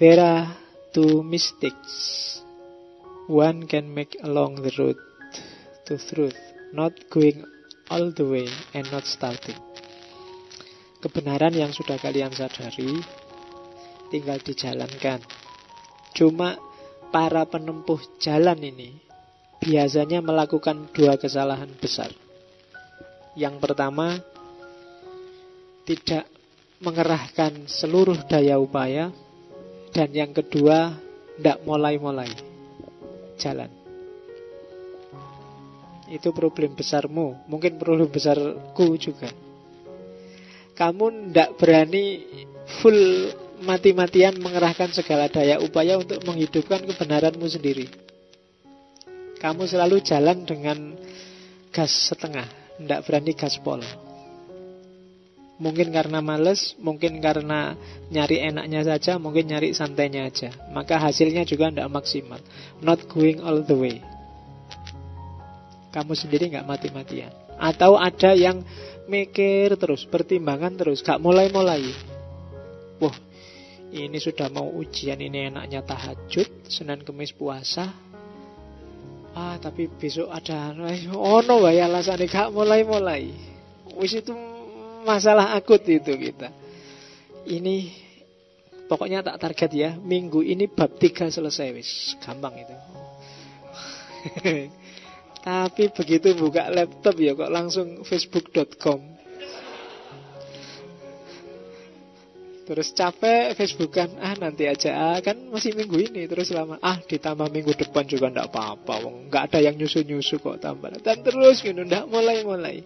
There are two mistakes one can make along the road to truth, not going all the way and not starting. Kebenaran yang sudah kalian sadari tinggal dijalankan. Cuma para penempuh jalan ini biasanya melakukan dua kesalahan besar. Yang pertama, tidak mengerahkan seluruh daya upaya. Dan yang kedua, tidak mulai-mulai jalan. Itu problem besarmu. Mungkin problem besarku juga. Kamu tidak berani full mati-matian mengerahkan segala daya upaya untuk menghidupkan kebenaranmu sendiri. Kamu selalu jalan dengan gas setengah, tidak berani gaspol. Mungkin karena males, mungkin karena nyari enaknya saja, mungkin nyari santainya aja. Maka hasilnya juga tidak maksimal. Not going all the way. Kamu sendiri nggak mati-matian. Atau ada yang mikir terus, pertimbangan terus, gak mulai-mulai. Wah, ini sudah mau ujian, ini enaknya tahajud, Senin Kemis puasa. Tapi besok ada no wae alasane gak mulai-mulai. Wis itu masalah akut itu kita. Ini pokoknya tak target ya, minggu ini bab 3 selesai wis. Gampang itu. Tapi begitu buka laptop ya kok langsung facebook.com. Terus capek Facebookan, nanti aja, kan masih minggu ini. Terus lama, ditambah minggu depan juga ndak apa-apa, nggak ada yang nyusu-nyusu kok tambah. Dan terus gitu, ndak mulai-mulai.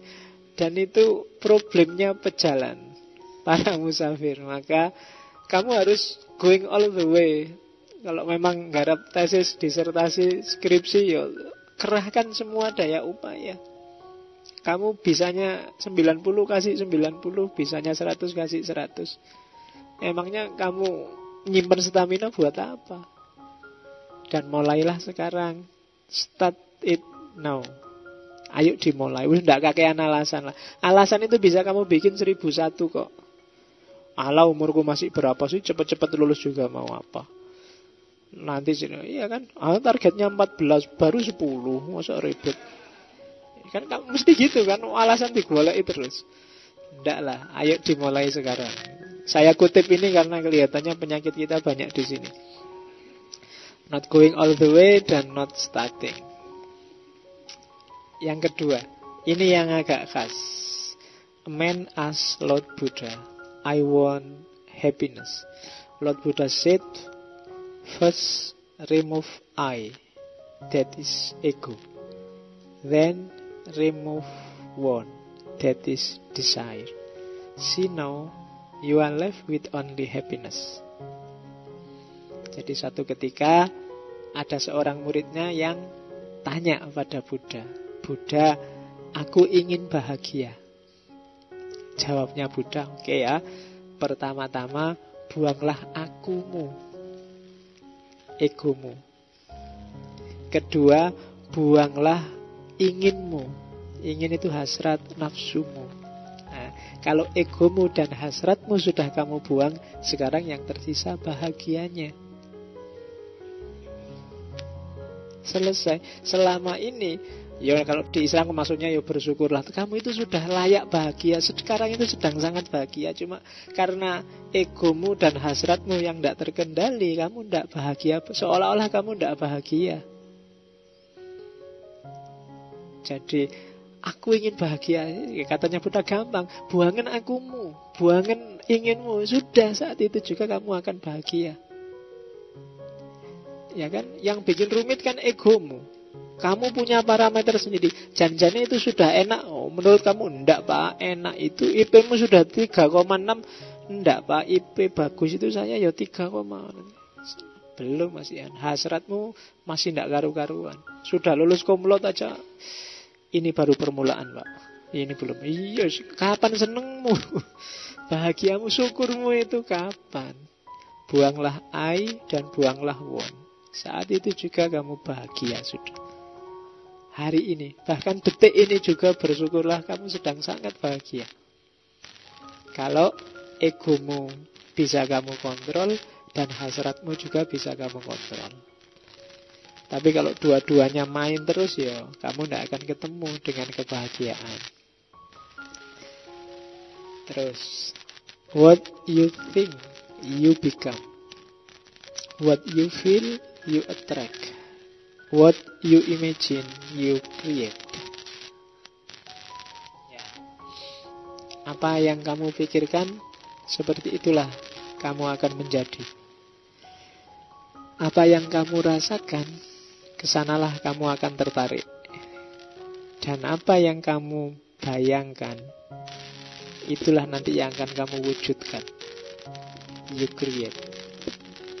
Dan itu problemnya pejalan, para musafir. Maka kamu harus going all the way. Kalau memang garap tesis, disertasi, skripsi, ya kerahkan semua daya upaya. Kamu bisanya 90 kasih 90, bisanya 100 kasih 100. Emangnya kamu nyimpen stamina buat apa? Dan mulailah sekarang. Start it now. Ayo dimulai. Udah kakean alasan lah. Alasan itu bisa kamu bikin 1001 kok. Alah umurku masih berapa sih, cepet-cepet lulus juga mau apa. Nanti sini, iya kan? Targetnya 14, baru 10, masa ribet. Kan kamu mesti gitu kan, alasan digoleki terus. Ndak lah, ayo dimulai sekarang. Saya kutip ini karena kelihatannya penyakit kita banyak di sini. Not going all the way dan not starting. Yang kedua, ini yang agak khas. A man asked Lord Buddha, I want happiness. Lord Buddha said, first remove I, that is ego. Then remove one, that is desire. See now, you are left with only happiness. Jadi suatu ketika ada seorang muridnya yang tanya pada Buddha, Buddha, aku ingin bahagia. Jawabnya Buddha, oke ya, pertama-tama buanglah akumu, egomu. Kedua, buanglah inginmu. Ingin itu hasrat nafsumu. Nah, kalau egomu dan hasratmu sudah kamu buang, sekarang yang tersisa bahagianya. Selesai. Selama ini, ya kalau di Islam maksudnya ya bersyukurlah. Kamu itu sudah layak bahagia. Sekarang itu sedang sangat bahagia. Cuma karena egomu dan hasratmu yang tidak terkendali, kamu tidak bahagia. Seolah-olah kamu tidak bahagia. Jadi aku ingin bahagia. Katanya Buddha gampang. Buangin akumu, buangin inginmu. Sudah, saat itu juga kamu akan bahagia. Ya kan? Yang bikin rumit kan egomu. Kamu punya parameter sendiri. Janjinya itu sudah enak. Oh, menurut kamu enggak Pak, enak itu IP-mu sudah 3,6. Enggak Pak, IP bagus itu saya ya 3,6. Belum masih. Hasratmu masih enggak karu-karuan. Sudah lulus komlot aja. Ini baru permulaan Pak. Ini belum. Iya, kapan senengmu? Bahagiamu, syukurmu itu kapan? Buanglah I dan buanglah one. Saat itu juga kamu bahagia sudah. Hari ini, bahkan detik ini juga bersyukurlah kamu sedang sangat bahagia. Kalau egomu bisa kamu kontrol Dan hasratmu juga bisa kamu kontrol. Tapi kalau dua-duanya main terus, ya kamu tidak akan ketemu dengan kebahagiaan. Terus, what you think, you become. What you feel, you attract. What you imagine, you create. Apa yang kamu pikirkan, seperti itulah kamu akan menjadi. Apa yang kamu rasakan, kesanalah kamu akan tertarik. Dan apa yang kamu bayangkan, itulah nanti yang akan kamu wujudkan. You create.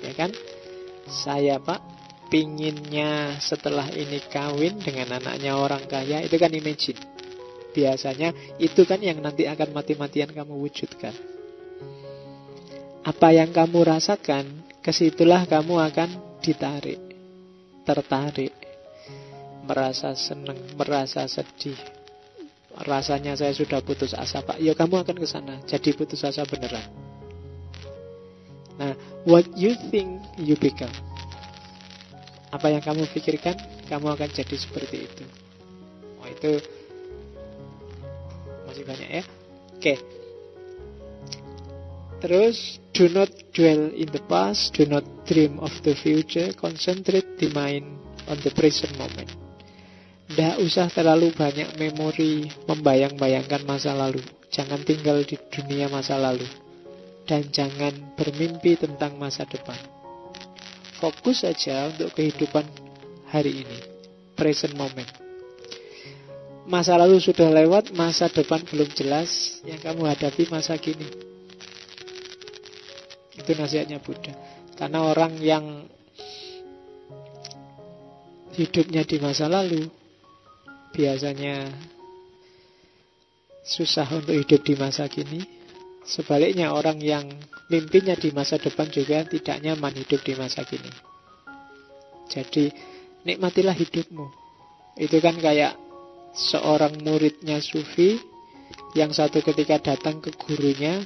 Ya kan? Saya Pak, pinginnya setelah ini kawin dengan anaknya orang kaya, itu kan imagine. Biasanya itu kan yang nanti akan mati-matian kamu wujudkan. Apa yang kamu rasakan, kesitulah kamu akan ditarik, tertarik, merasa senang, merasa sedih. Rasanya saya sudah putus asa Pak, ya kamu akan ke sana, jadi putus asa beneran. Nah, what you think, you become. Apa yang kamu pikirkan, kamu akan jadi seperti itu. Oh, itu masih banyak ya. Oke. Terus, do not dwell in the past, do not dream of the future, concentrate the mind on the present moment. Tidak usah terlalu banyak memori, membayang-bayangkan masa lalu. Jangan tinggal di dunia masa lalu. Dan jangan bermimpi tentang masa depan. Fokus saja untuk kehidupan hari ini, present moment. Masa lalu sudah lewat, masa depan belum jelas. Yang kamu hadapi masa kini. Itu nasihatnya Buddha. Karena orang yang hidupnya di masa lalu biasanya susah untuk hidup di masa kini. Sebaliknya orang yang mimpinya di masa depan juga tidak nyaman hidup di masa kini. Jadi nikmatilah hidupmu. Itu kan kayak seorang muridnya Sufi yang satu ketika datang ke gurunya.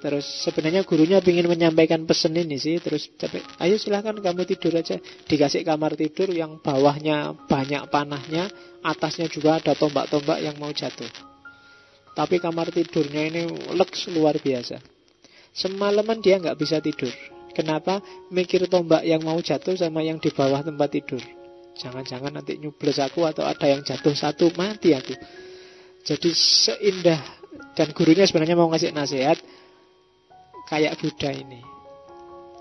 Terus sebenarnya gurunya ingin menyampaikan pesan ini sih. Terus ayo silahkan kamu tidur aja. Dikasih kamar tidur yang bawahnya banyak panahnya, atasnya juga ada tombak-tombak yang mau jatuh. Tapi kamar tidurnya ini leks luar biasa. Semalaman dia nggak bisa tidur. Kenapa? Mikir tombak yang mau jatuh sama yang di bawah tempat tidur. Jangan-jangan nanti nyubles aku atau ada yang jatuh satu, mati aku. Jadi seindah. Dan gurunya sebenarnya mau ngasih nasihat kayak Buddha ini.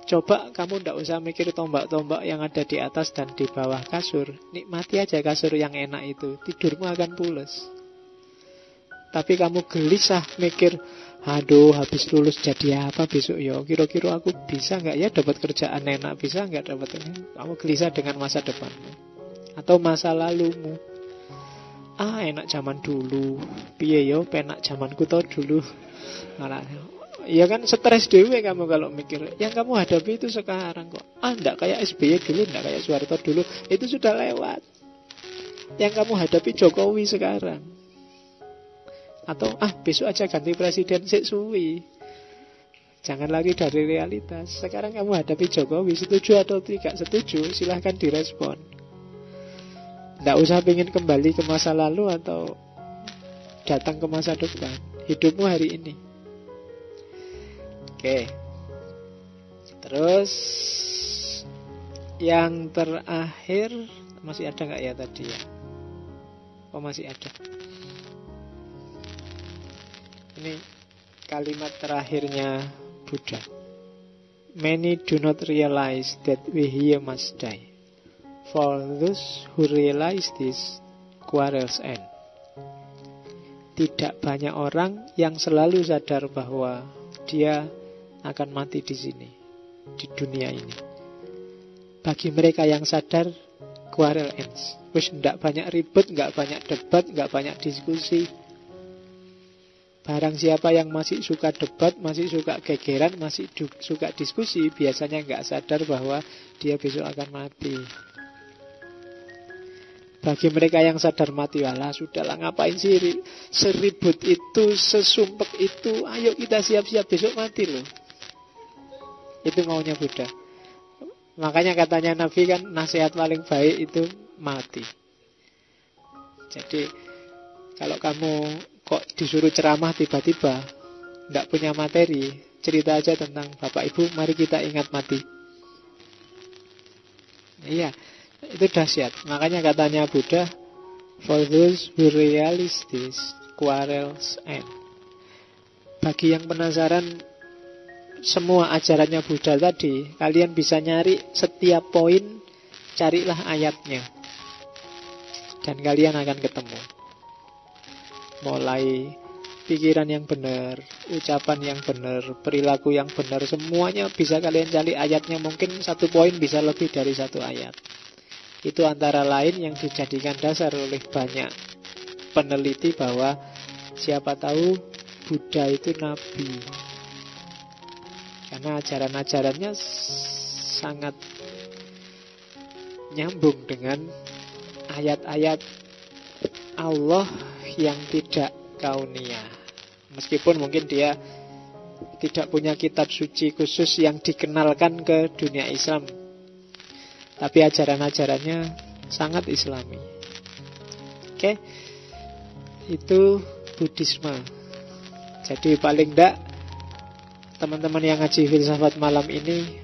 Coba kamu tidak usah mikir tombak-tombak yang ada di atas dan di bawah kasur. Nikmati aja kasur yang enak itu. Tidurmu akan pules. Tapi kamu gelisah mikir, aduh habis lulus jadi apa besok ya? Kira-kira aku bisa nggak ya dapat kerjaan enak? Bisa nggak dapat ini? Kamu gelisah dengan masa depanmu atau masa lalumu. Enak zaman dulu. Piye yo, penak zamanku tau dulu. Malah ya kan stres dewe kamu kalau mikir. Yang kamu hadapi itu sekarang kok. Enggak kayak SBY dulu, enggak kayak Soeharto dulu. Itu sudah lewat. Yang kamu hadapi Jokowi sekarang. Atau besok aja ganti presiden sik suwi. Jangan lari dari realitas. Sekarang kamu hadapi Jokowi, setuju atau tidak setuju, silahkan direspon. Tidak usah pengen kembali ke masa lalu atau datang ke masa depan. Hidupmu hari ini. Oke. Terus yang terakhir, masih ada nggak ya tadi ya? Oh masih ada. Ini kalimat terakhirnya Buddha. Many do not realize that we here must die. For those who realize this, quarrels end. Tidak banyak orang yang selalu sadar bahwa dia akan mati di sini, di dunia ini. Bagi mereka yang sadar, quarrel ends. Wis ndak banyak ribut, nggak banyak debat, nggak banyak diskusi. Barang siapa yang masih suka debat, masih suka gegeran, masih suka diskusi, biasanya nggak sadar bahwa dia besok akan mati. Bagi mereka yang sadar mati, walah sudahlah ngapain sih seribut itu, sesumpek itu, ayo kita siap-siap besok mati loh. Itu maunya Buddha. Makanya katanya Nabi kan, nasihat paling baik itu mati. Jadi kalau kamu kok disuruh ceramah tiba-tiba nggak punya materi, cerita aja tentang Bapak Ibu, mari kita ingat mati. Iya, itu dahsyat. Makanya katanya Buddha, for those who realistic, quarrels end. Bagi yang penasaran semua ajarannya Buddha tadi, kalian bisa nyari setiap poin, carilah ayatnya, dan kalian akan ketemu. Mulai pikiran yang benar, ucapan yang benar, perilaku yang benar, semuanya bisa kalian cari ayatnya. Mungkin satu poin bisa lebih dari satu ayat. Itu antara lain yang dijadikan dasar oleh banyak peneliti bahwa siapa tahu Buddha itu nabi. Karena ajaran-ajarannya sangat nyambung dengan ayat-ayat Allah yang tidak kauniyah. Meskipun mungkin dia tidak punya kitab suci khusus yang dikenalkan ke dunia Islam, tapi ajaran-ajarannya sangat Islami. Oke, itu Buddhisme. Jadi paling tidak teman-teman yang ngaji filsafat malam ini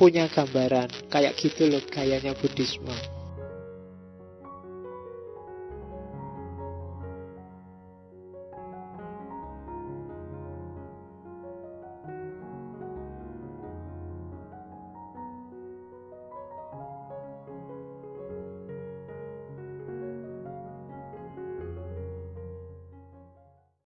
punya gambaran kayak gitu loh gayanya Buddhisme.